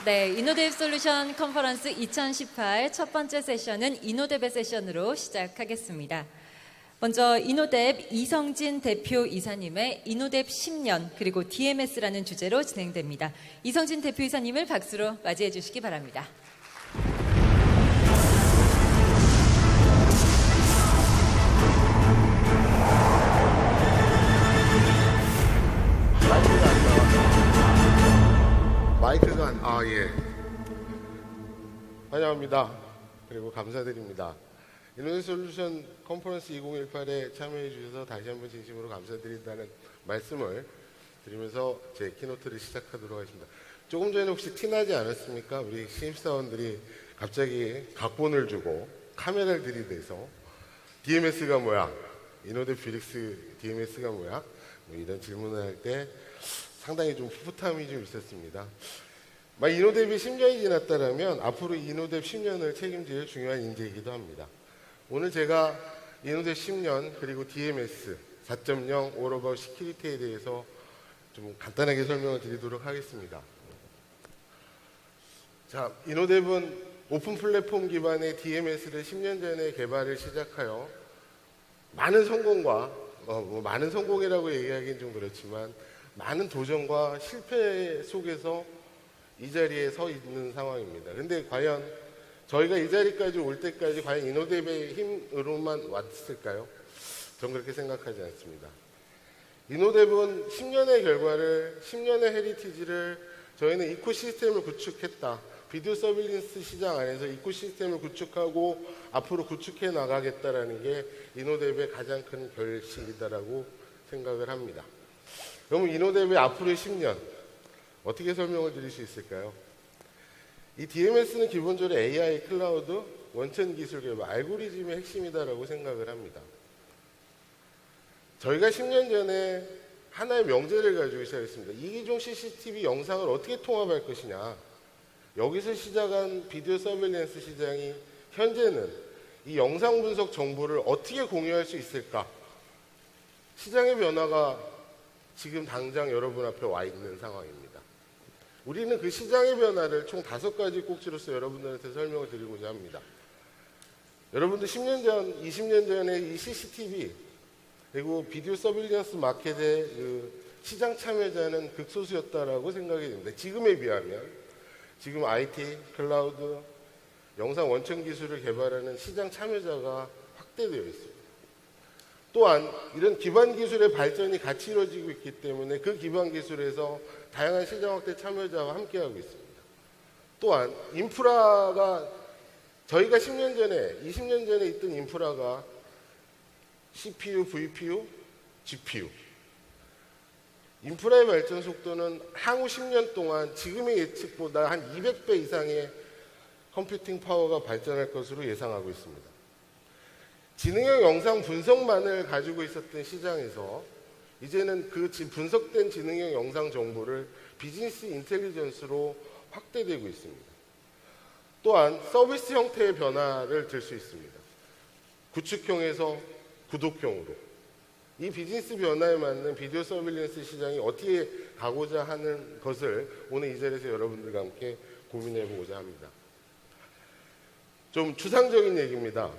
네, 이노뎁 솔루션 컨퍼런스 2018 첫 번째 세션은 이노뎁의 세션으로 시작하겠습니다. 먼저 이노뎁 이성진 대표 이사님의 이노뎁 10년 그리고 DMS라는 주제로 진행됩니다. 이성진 대표 이사님을 박수로 맞이해 주시기 바랍니다. 마이크가 예. 환영합니다. 그리고 감사드립니다. 이노뎁 솔루션 컨퍼런스 2018에 참여해 주셔서 다시 한번 진심으로 감사드린다는 말씀을 드리면서 제 키노트를 시작하도록 하겠습니다. 조금 전에 혹시 티나지 않았습니까? 우리 신입사원들이 갑자기 각본을 주고 카메라를 들이대서 DMS가 뭐야? 이노뎁 뷰릭스 DMS가 뭐야? 뭐 이런 질문을 할 때 상당히 좀 풋풋함이 좀 있었습니다. 이노뎁이 10년이 지났다면 앞으로 이노뎁 10년을 책임질 중요한 인재이기도 합니다. 오늘 제가 이노뎁 10년 그리고 DMS 4.0 All About Security에 대해서 좀 간단하게 설명을 드리도록 하겠습니다. 자, 이노뎁은 오픈 플랫폼 기반의 DMS를 10년 전에 개발을 시작하여 많은 성공과 많은 성공이라고 얘기하기는 좀 그렇지만 많은 도전과 실패 속에서 이 자리에 서 있는 상황입니다. 근데 과연 저희가 이 자리까지 올 때까지 과연 이노뎁의 힘으로만 왔을까요? 전 그렇게 생각하지 않습니다. 이노뎁은 10년의 결과를, 10년의 헤리티지를 저희는 이코시스템을 구축했다. 비디오 서빌런스 시장 안에서 이코시스템을 구축하고 앞으로 구축해 나가겠다라는 게 이노뎁의 가장 큰 결실이다라고 생각을 합니다. 그러면 이노뎁의 앞으로의 10년 어떻게 설명을 드릴 수 있을까요? 이 DMS는 기본적으로 AI, 클라우드, 원천 기술 개발, 알고리즘의 핵심이다라고 생각을 합니다. 저희가 10년 전에 하나의 명제를 가지고 시작했습니다. 이기종 CCTV 영상을 어떻게 통합할 것이냐. 여기서 시작한 비디오 서빌런스 시장이 현재는 이 영상 분석 정보를 어떻게 공유할 수 있을까? 시장의 변화가 지금 당장 여러분 앞에 와 있는 상황입니다. 우리는 그 시장의 변화를 총 5가지 꼭지로서 여러분들한테 설명을 드리고자 합니다. 여러분들 10년 전, 20년 전에 이 CCTV 그리고 비디오 서빌런스 마켓의 그 시장 참여자는 극소수였다라고 생각이 됩니다. 지금에 비하면 지금 IT, 클라우드, 영상 원천 기술을 개발하는 시장 참여자가 확대되어 있습니다. 또한 이런 기반 기술의 발전이 같이 이루어지고 있기 때문에 그 기반 기술에서 다양한 시장 확대 참여자와 함께하고 있습니다. 또한 인프라가 저희가 10년 전에, 20년 전에 있던 인프라가 CPU, VPU, GPU 인프라의 발전 속도는 향후 10년 동안 지금의 예측보다 한 200배 이상의 컴퓨팅 파워가 발전할 것으로 예상하고 있습니다. 지능형 영상 분석만을 가지고 있었던 시장에서 이제는 그 분석된 지능형 영상 정보를 비즈니스 인텔리전스로 확대되고 있습니다. 또한 서비스 형태의 변화를 들 수 있습니다. 구축형에서 구독형으로. 이 비즈니스 변화에 맞는 비디오 서빌런스 시장이 어떻게 가고자 하는 것을 오늘 이 자리에서 여러분들과 함께 고민해 보고자 합니다. 좀 추상적인 얘기입니다.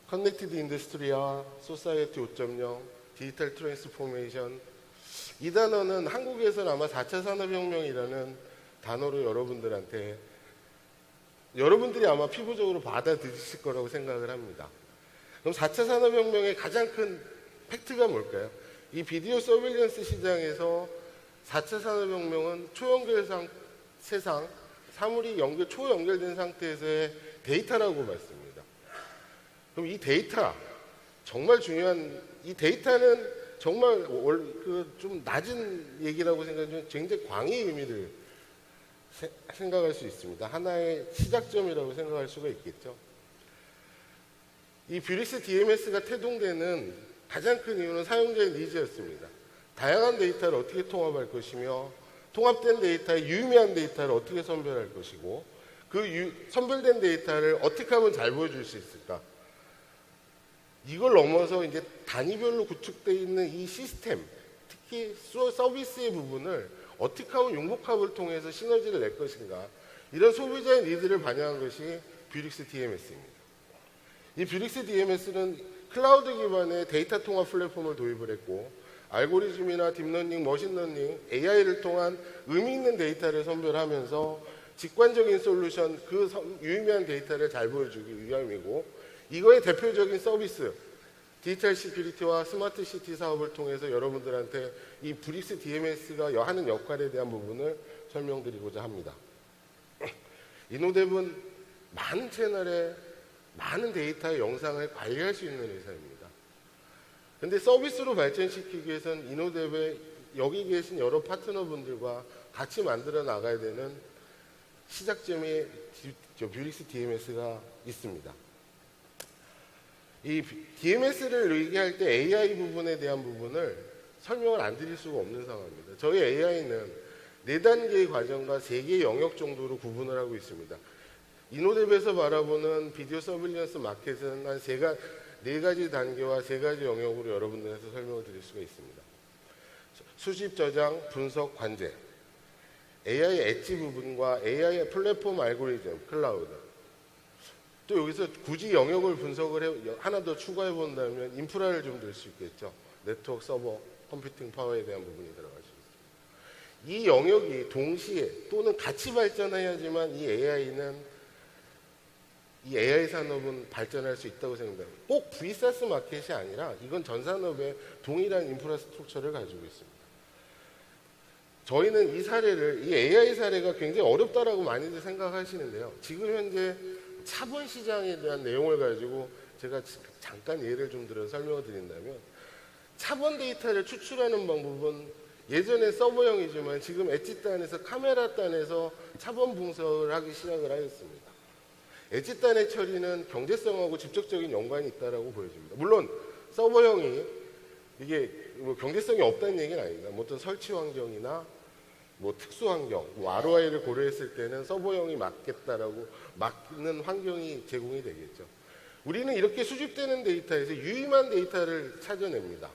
커넥티드 인더스트리와 소사이어티 5.0, 디지털 트랜스포메이션 이 단어는 한국에서는 아마 4차 산업혁명이라는 단어로 여러분들이 아마 피부적으로 받아들이실 거라고 생각을 합니다. 그럼 4차 산업혁명의 가장 큰 팩트가 뭘까요? 이 비디오 서빌런스 시장에서 4차 산업혁명은 초연결 세상, 사물이 초연결된 상태에서의 데이터라고 봤습니다. 그럼 이 데이터, 정말 중요한, 이 데이터는 정말 좀 낮은 얘기라고 생각하면 굉장히 광의 의미를 생각할 수 있습니다. 하나의 시작점이라고 생각할 수가 있겠죠. 이 뷰릭스 DMS가 태동되는 가장 큰 이유는 사용자의 니즈였습니다. 다양한 데이터를 어떻게 통합할 것이며 통합된 데이터의 유의미한 데이터를 어떻게 선별할 것이고 그 선별된 데이터를 어떻게 하면 잘 보여줄 수 있을까? 이걸 넘어서 이제 단위별로 구축되어 있는 이 시스템, 특히 서비스의 부분을 어떻게 하면 융복합을 통해서 시너지를 낼 것인가, 이런 소비자의 니드를 반영한 것이 뷰릭스 DMS입니다. 이 뷰릭스 DMS는 클라우드 기반의 데이터 통합 플랫폼을 도입을 했고, 알고리즘이나 딥러닝, 머신러닝, AI를 통한 의미 있는 데이터를 선별하면서 직관적인 솔루션, 그 유의미한 데이터를 잘 보여주기 위함이고, 이거의 대표적인 서비스, 디지털 시큐리티와 스마트 시티 사업을 통해서 여러분들한테 이 뷰릭스 DMS가 하는 역할에 대한 부분을 설명드리고자 합니다. 이노뎁은 많은 채널에 많은 데이터의 영상을 관리할 수 있는 회사입니다. 그런데 서비스로 발전시키기 위해서는 이노뎁에 여기 계신 여러 파트너분들과 같이 만들어 나가야 되는 시작점이 뷰릭스 DMS가 있습니다. 이 DMS를 얘기할 때 AI 부분에 대한 부분을 설명을 안 드릴 수가 없는 상황입니다. 저희 AI는 4단계의 과정과 3개의 영역 정도로 구분을 하고 있습니다. 이노뎁에서 바라보는 비디오 서빌리언스 마켓은 한 4가지 단계와 3가지 영역으로 여러분들한테 설명을 드릴 수가 있습니다. 수집, 저장, 분석, 관제, AI 엣지 부분과 AI 플랫폼 알고리즘, 클라우드. 또 여기서 굳이 영역을 분석을 하나 더 추가해 본다면 인프라를 좀 들 수 있겠죠. 네트워크, 서버, 컴퓨팅 파워에 대한 부분이 들어갈 수 있습니다. 이 영역이 동시에 또는 같이 발전해야지만 이 AI 산업은 발전할 수 있다고 생각합니다. 꼭 V사스 마켓이 아니라 이건 전 산업의 동일한 인프라스트럭처를 가지고 있습니다. 저희는 이 AI 사례가 굉장히 어렵다라고 많이들 생각하시는데요. 지금 현재 차번 시장에 대한 내용을 가지고 제가 잠깐 예를 좀 들어 설명을 드린다면, 차번 데이터를 추출하는 방법은 예전에 서버형이지만 지금 엣지 단에서 카메라 단에서 차번 분석을 하기 시작을 하였습니다. 엣지 단의 처리는 경제성하고 직접적인 연관이 있다고 보여집니다. 물론 서버형이 이게 뭐 경제성이 없다는 얘기는 아닙니다. 뭐 어떤 설치 환경이나 뭐 특수 환경, ROI를 고려했을 때는 서버형이 맞겠다라고 맞는 환경이 제공이 되겠죠. 우리는 이렇게 수집되는 데이터에서 유의미한 데이터를 찾아냅니다.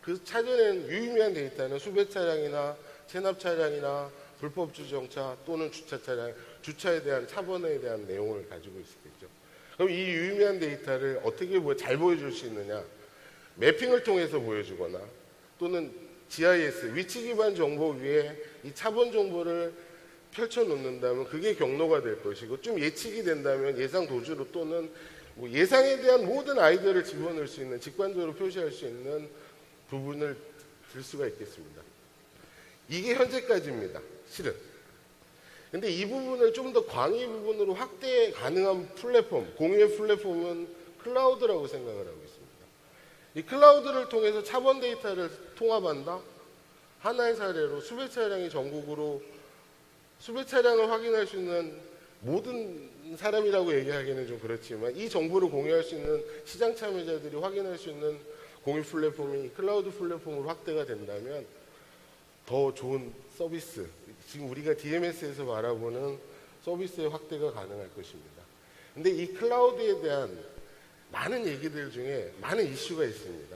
그 찾아낸 유의미한 데이터는 수배 차량이나 체납 차량이나 불법 주정차 또는 주차 차량, 주차에 대한 차번에 대한 내용을 가지고 있겠죠. 그럼 이 유의미한 데이터를 어떻게 잘 보여줄 수 있느냐? 매핑을 통해서 보여주거나 또는 GIS, 위치 기반 정보 위에 이 차번 정보를 펼쳐 놓는다면 그게 경로가 될 것이고, 좀 예측이 된다면 예상 도주로 또는 뭐 예상에 대한 모든 아이디어를 집어넣을 수 있는, 직관적으로 표시할 수 있는 부분을 들 수가 있겠습니다. 이게 현재까지입니다. 실은. 근데 이 부분을 좀 더 광의 부분으로 확대 가능한 플랫폼, 공유의 플랫폼은 클라우드라고 생각을 하고 있습니다. 이 클라우드를 통해서 차번 데이터를 통합한다? 하나의 사례로 수배 차량이 전국으로 수배 차량을 확인할 수 있는 모든 사람이라고 얘기하기는 좀 그렇지만 이 정보를 공유할 수 있는 시장 참여자들이 확인할 수 있는 공유 플랫폼이 클라우드 플랫폼으로 확대가 된다면 더 좋은 서비스, 지금 우리가 DMS에서 바라보는 서비스의 확대가 가능할 것입니다. 근데 이 클라우드에 대한 많은 얘기들 중에 많은 이슈가 있습니다.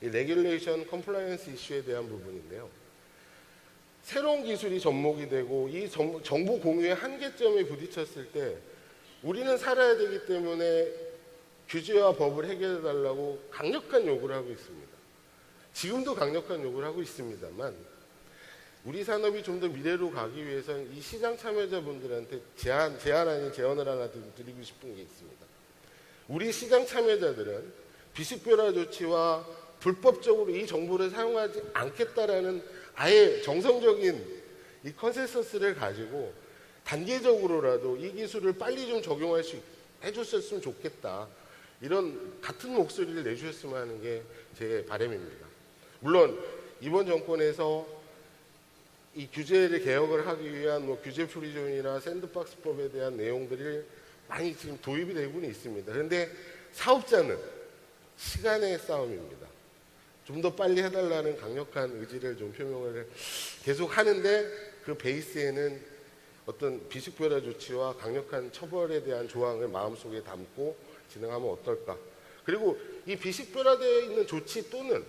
이 레귤레이션 컴플라이언스 이슈에 대한 부분인데요. 새로운 기술이 접목이 되고 이 정보 공유의 한계점에 부딪혔을 때 우리는 살아야 되기 때문에 규제와 법을 해결해 달라고 강력한 요구를 하고 있습니다. 지금도 강력한 요구를 하고 있습니다만 우리 산업이 좀 더 미래로 가기 위해서는 이 시장 참여자분들한테 제안을 하나 드리고 싶은 게 있습니다. 우리 시장 참여자들은 비식별화 조치와 불법적으로 이 정보를 사용하지 않겠다라는 아예 정성적인 이 컨센서스를 가지고 단계적으로라도 이 기술을 빨리 좀 적용할 수 해줬으면 좋겠다. 이런 같은 목소리를 내주셨으면 하는 게 제 바람입니다. 물론 이번 정권에서 이 규제를 개혁을 하기 위한 뭐 규제 프리존이나 샌드박스법에 대한 내용들이 많이 지금 도입이 되고는 있습니다. 그런데 사업자는 시간의 싸움입니다. 좀 더 빨리 해달라는 강력한 의지를 좀 표명을 계속 하는데 그 베이스에는 어떤 비식별화 조치와 강력한 처벌에 대한 조항을 마음속에 담고 진행하면 어떨까. 그리고 이 비식별화되어 있는 조치 또는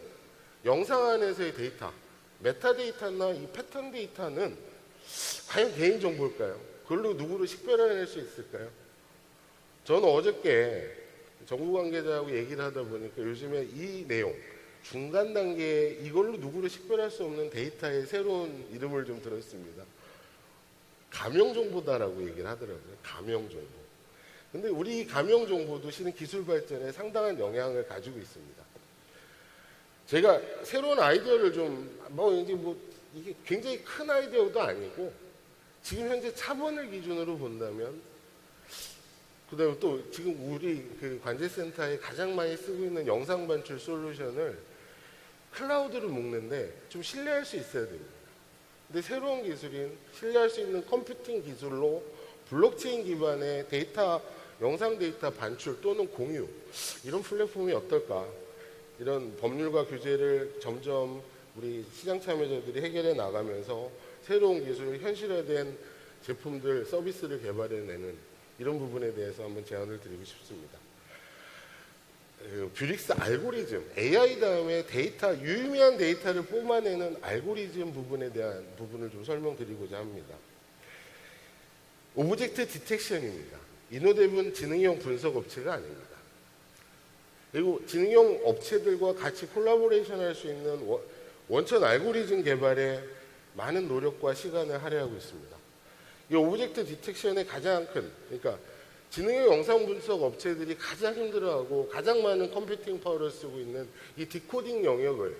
영상 안에서의 데이터, 메타데이터나 이 패턴 데이터는 과연 개인정보일까요? 그걸로 누구를 식별해낼 수 있을까요? 저는 어저께 정부 관계자하고 얘기를 하다 보니까 요즘에 이 내용, 중간 단계에 이걸로 누구를 식별할 수 없는 데이터의 새로운 이름을 좀 들었습니다. 가명정보다라고 얘기를 하더라고요. 가명정보. 근데 우리 가명정보도 실은 기술 발전에 상당한 영향을 가지고 있습니다. 제가 새로운 아이디어를 이게 굉장히 큰 아이디어도 아니고 지금 현재 차번을 기준으로 본다면 그다음에 또 지금 우리 그 관제센터에 가장 많이 쓰고 있는 영상 반출 솔루션을 클라우드로 묶는데 좀 신뢰할 수 있어야 됩니다. 근데 새로운 기술인 신뢰할 수 있는 컴퓨팅 기술로 블록체인 기반의 데이터, 영상 데이터 반출 또는 공유 이런 플랫폼이 어떨까? 이런 법률과 규제를 점점 우리 시장 참여자들이 해결해 나가면서 새로운 기술, 현실화된 제품들, 서비스를 개발해내는 이런 부분에 대해서 한번 제안을 드리고 싶습니다. 뷰릭스 알고리즘, AI 다음에 데이터, 유의미한 데이터를 뽑아내는 알고리즘 부분에 대한 부분을 좀 설명드리고자 합니다. 오브젝트 디텍션입니다. 이노뎁은 지능형 분석 업체가 아닙니다. 그리고 지능형 업체들과 같이 콜라보레이션 할 수 있는 원천 알고리즘 개발에 많은 노력과 시간을 할애하고 있습니다. 이 오브젝트 디텍션의 가장 큰, 그러니까 지능형 영상 분석 업체들이 가장 힘들어하고 가장 많은 컴퓨팅 파워를 쓰고 있는 이 디코딩 영역을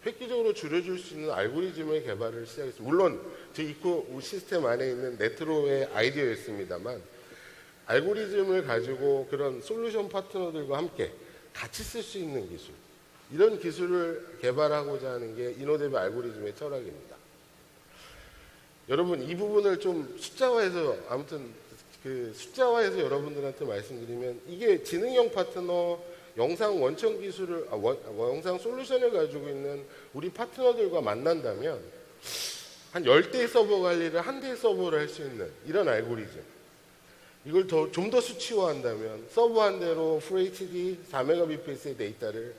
획기적으로 줄여줄 수 있는 알고리즘의 개발을 시작했습니다. 물론 제 이코 시스템 안에 있는 네트로의 아이디어였습니다만 알고리즘을 가지고 그런 솔루션 파트너들과 함께 같이 쓸 수 있는 기술, 이런 기술을 개발하고자 하는 게 이노뎁의 알고리즘의 철학입니다. 여러분 이 부분을 좀 숫자화해서 숫자화해서 여러분들한테 말씀드리면 이게 지능형 파트너 영상 원천 기술을 영상 솔루션을 가지고 있는 우리 파트너들과 만난다면 한 10대의 서버 관리를 한 대의 서버로 할 수 있는 이런 알고리즘, 이걸 좀 더 수치화한다면 서버 한 대로 FHD 4Mbps의 데이터를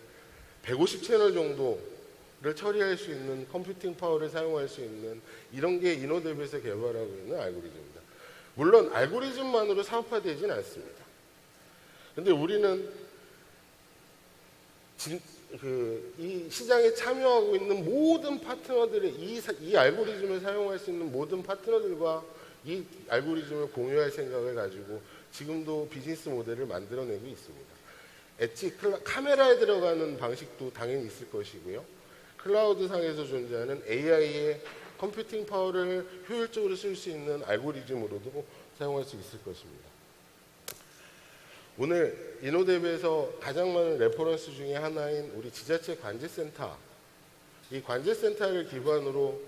150채널 정도를 처리할 수 있는 컴퓨팅 파워를 사용할 수 있는 이런 게 이노뎁에서 개발하고 있는 알고리즘입니다. 물론 알고리즘만으로 사업화되진 않습니다. 근데 우리는 이 시장에 참여하고 있는 모든 파트너들의 이 알고리즘을 사용할 수 있는 모든 파트너들과 이 알고리즘을 공유할 생각을 가지고 지금도 비즈니스 모델을 만들어내고 있습니다. 엣지 카메라에 들어가는 방식도 당연히 있을 것이고요. 클라우드 상에서 존재하는 AI의 컴퓨팅 파워를 효율적으로 쓸 수 있는 알고리즘으로도 사용할 수 있을 것입니다. 오늘 이노뎁에서 가장 많은 레퍼런스 중에 하나인 우리 지자체 관제센터, 이 관제센터를 기반으로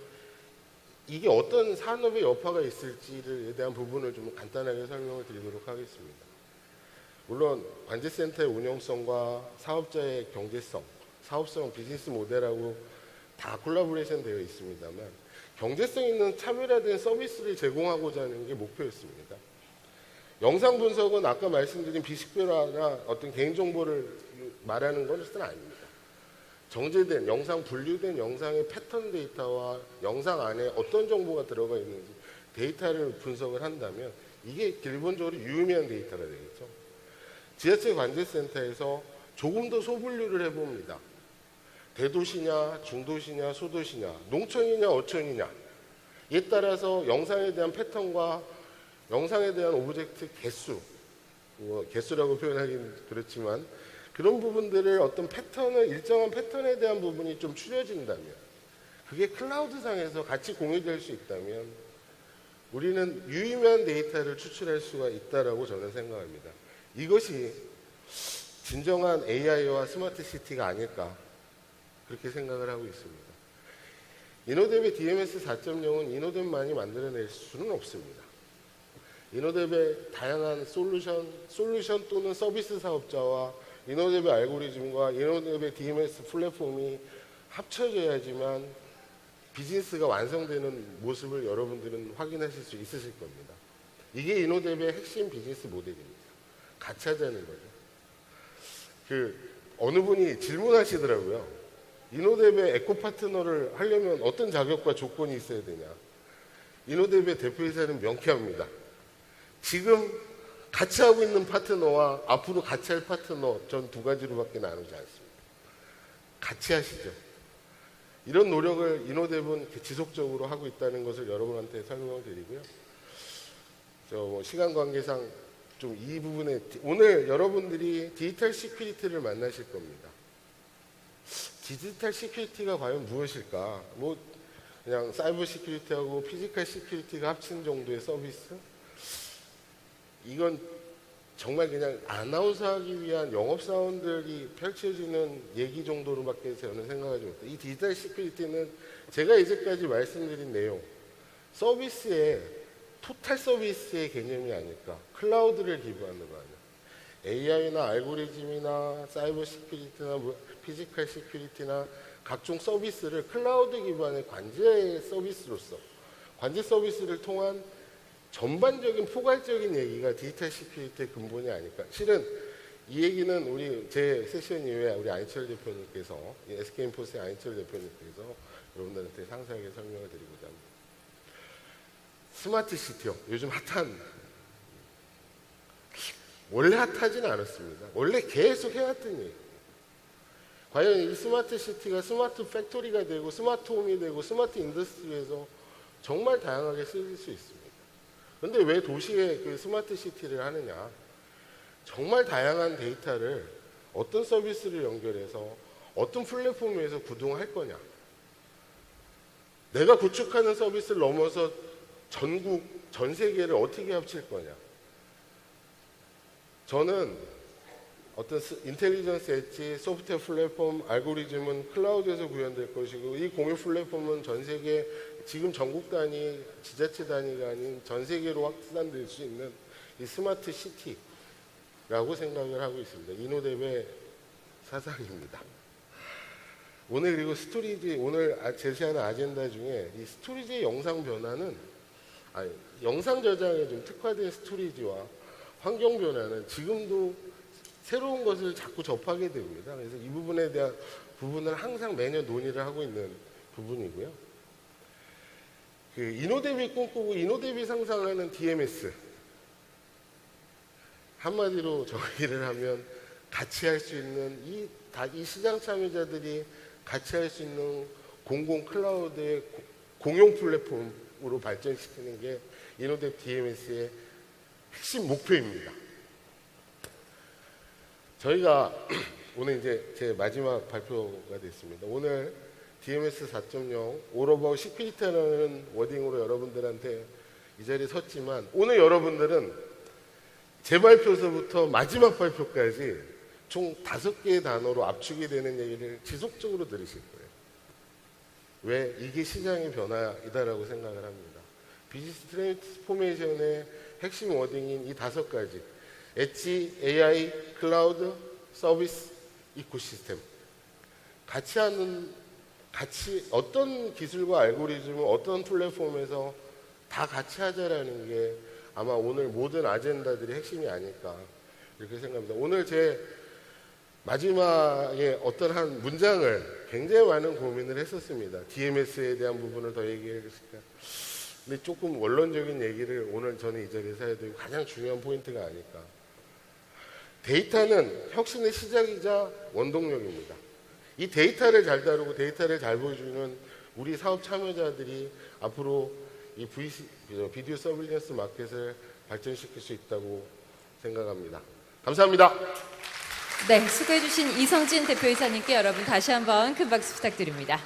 이게 어떤 산업의 여파가 있을지에 대한 부분을 좀 간단하게 설명을 드리도록 하겠습니다. 물론 관제센터의 운영성과 사업자의 경제성, 사업성, 비즈니스 모델하고 다 콜라보레이션 되어 있습니다만 경제성 있는 차별화된 서비스를 제공하고자 하는 게 목표였습니다. 영상 분석은 아까 말씀드린 비식별화나 어떤 개인정보를 말하는 것은 아닙니다. 정제된 영상, 분류된 영상의 패턴 데이터와 영상 안에 어떤 정보가 들어가 있는지 데이터를 분석을 한다면 이게 기본적으로 유의미한 데이터가 되겠죠. 지자체 관제센터에서 조금 더 소분류를 해봅니다. 대도시냐, 중도시냐, 소도시냐, 농촌이냐, 어촌이냐 이에 따라서 영상에 대한 패턴과 영상에 대한 오브젝트 개수, 개수라고 표현하기는 그렇지만 그런 부분들을 어떤 패턴을 일정한 패턴에 대한 부분이 좀 추려진다면 그게 클라우드상에서 같이 공유될 수 있다면 우리는 유의미한 데이터를 추출할 수가 있다라고 저는 생각합니다. 이것이 진정한 AI와 스마트 시티가 아닐까 그렇게 생각을 하고 있습니다. 이노뎁의 DMS 4.0은 이노뎁만이 만들어낼 수는 없습니다. 이노뎁의 다양한 솔루션 또는 서비스 사업자와 이노뎁의 알고리즘과 이노뎁의 DMS 플랫폼이 합쳐져야지만 비즈니스가 완성되는 모습을 여러분들은 확인하실 수 있으실 겁니다. 이게 이노뎁의 핵심 비즈니스 모델입니다. 같이 하자는 거죠. 어느 분이 질문하시더라고요. 이노뎁의 에코 파트너를 하려면 어떤 자격과 조건이 있어야 되냐. 이노뎁의 대표이사는 명쾌합니다. 지금 같이 하고 있는 파트너와 앞으로 같이 할 파트너 전 두 가지로밖에 나누지 않습니다. 같이 하시죠. 이런 노력을 이노뎁은 지속적으로 하고 있다는 것을 여러분한테 설명을 드리고요. 시간 관계상 좀 이 부분에 오늘 여러분들이 디지털 시큐리티를 만나실 겁니다. 디지털 시큐리티가 과연 무엇일까? 그냥 사이버 시큐리티하고 피지컬 시큐리티가 합친 정도의 서비스? 이건 정말 그냥 아나운서 하기 위한 영업사원들이 펼쳐지는 얘기 정도로밖에 저는 생각하지 못해요. 이 디지털 시큐리티는 제가 이제까지 말씀드린 내용, 서비스의 토탈 서비스의 개념이 아닐까. 클라우드를 기반으로 하는 AI나 알고리즘이나 사이버 시큐리티나 피지컬 시큐리티나 각종 서비스를 클라우드 기반의 관제 서비스로서 관제 서비스를 통한 전반적인 포괄적인 얘기가 디지털 시큐리티의 근본이 아닐까. 실은 이 얘기는 제 세션 이후에 우리 안희철 대표님께서 SK인포스의 안희철 대표님께서 여러분들한테 상세하게 설명을 드리고자 합니다. 스마트 시티요. 요즘 핫한, 원래 핫하지는 않았습니다. 원래 계속 해왔던 얘기. 과연 이 스마트 시티가 스마트 팩토리가 되고 스마트 홈이 되고 스마트 인더스트리에서 정말 다양하게 쓰일 수 있습니다. 그런데 왜 도시에 그 스마트 시티를 하느냐? 정말 다양한 데이터를 어떤 서비스를 연결해서 어떤 플랫폼에서 구동할 거냐? 내가 구축하는 서비스를 넘어서 전 세계를 어떻게 합칠 거냐? 저는 어떤 인텔리전스 엣지, 소프트웨어 플랫폼, 알고리즘은 클라우드에서 구현될 것이고 이 공유 플랫폼은 전 세계 지금 전국 단위, 지자체 단위가 아닌 전 세계로 확산될 수 있는 이 스마트 시티라고 생각을 하고 있습니다. 이노뎁의 사상입니다. 오늘 그리고 스토리지, 오늘 제시하는 아젠다 중에 이 스토리지의 영상 변화는 영상 저장에 좀 특화된 스토리지와 환경 변화는 지금도 새로운 것을 자꾸 접하게 됩니다. 그래서 이 부분에 대한 부분을 항상 매년 논의를 하고 있는 부분이고요. 이노뎁이 꿈꾸고 이노뎁이 상상하는 DMS. 한마디로 정의를 하면 같이 할 수 있는 이 시장 참여자들이 같이 할 수 있는 공공 클라우드의 공용 플랫폼으로 발전시키는 게 이노뎁 DMS의 핵심 목표입니다. 저희가 오늘 이제 제 마지막 발표가 됐습니다. 오늘 DMS 4.0 All About Security라는 워딩으로 여러분들한테 이 자리에 섰지만 오늘 여러분들은 제 발표서부터 마지막 발표까지 총 5개의 단어로 압축이 되는 얘기를 지속적으로 들으실 거예요. 왜? 이게 시장의 변화이다라고 생각을 합니다. 비즈니스 트랜스포메이션의 핵심 워딩인 이 5가지 엣지, AI, 클라우드, 서비스, 이코시스템 같이 어떤 기술과 알고리즘을 어떤 플랫폼에서 다 같이 하자라는 게 아마 오늘 모든 아젠다들의 핵심이 아닐까 이렇게 생각합니다. 오늘 제 마지막에 어떤 한 문장을 굉장히 많은 고민을 했었습니다. DMS에 대한 부분을 더 얘기했을까. 근데 조금 원론적인 얘기를 오늘 저는 이 자리에서 해야 되고 가장 중요한 포인트가 아닐까. 데이터는 혁신의 시작이자 원동력입니다. 이 데이터를 잘 다루고 데이터를 잘 보여주는 우리 사업 참여자들이 앞으로 이 비디오 서빌런스 마켓을 발전시킬 수 있다고 생각합니다. 감사합니다. 네, 수고해주신 이성진 대표이사님께 여러분 다시 한번 큰 박수 부탁드립니다.